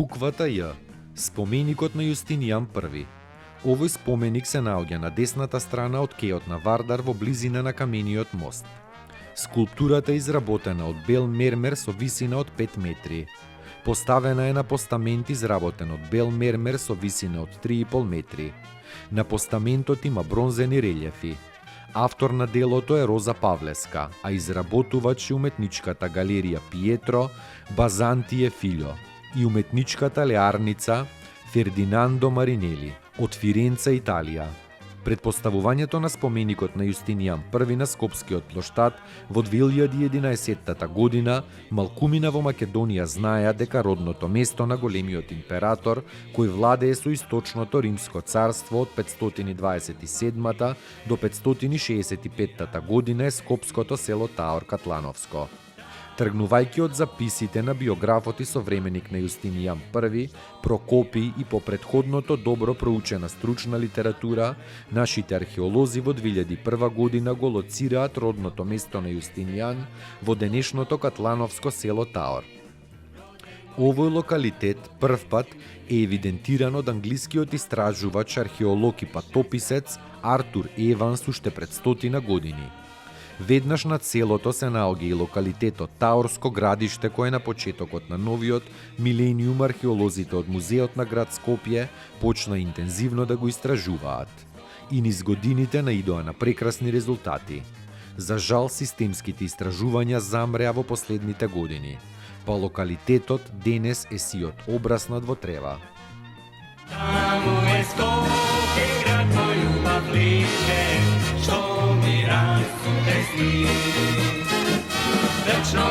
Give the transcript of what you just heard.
Буквата Ј. Споменикот на Јустинијан I. Овој споменик се наоѓа на десната страна од кејот на Вардар во близина на камениот мост. Скулптурата е изработена од бел мермер со висина од 5 метри. Поставена е на постамент изработен од бел мермер со висина од 3,5 метри. На постаментот има бронзени релјефи. Автор на делото е Роза Павлеска, а изработувач е уметничката галерија Пиетро Базантие Филјо и уметничката леарница Фердинандо Маринели од Фиренца, Италија. Предпоставувањето на споменикот на Јустинијан I на Скопскиот плоштад во 2011 година малкумина во Македонија знаеа дека родното место на големиот император, кој владее со источното Римско царство од 527 до 565 година е скопското село Таор Катлановско. Тргнувајќи од записите на биографот и современик на Јустинијан I, Прокопи и по претходното добро проучена стручна литература, нашите археолози во 2001 година го лоцираат родното место на Јустинијан во денешното катлановско село Таор. Овој локалитет првпат е евидентиран од англискиот истражувач, археолог и патописец Артур Еванс уште пред 100 години. Веднаш над селото се наоѓа и локалитетот Таорско градиште, кој е на почетокот на новиот милениум археолозите од Музеот на град Скопје почна интензивно да го истражуваат. И низ годините наидоа на прекрасни резултати. За жал, системските истражувања замреа во последните години, па локалитетот денес е сиот обраснат во трева. Таму е Скопје, град мој љубав лише, што ми расте сни. Вечно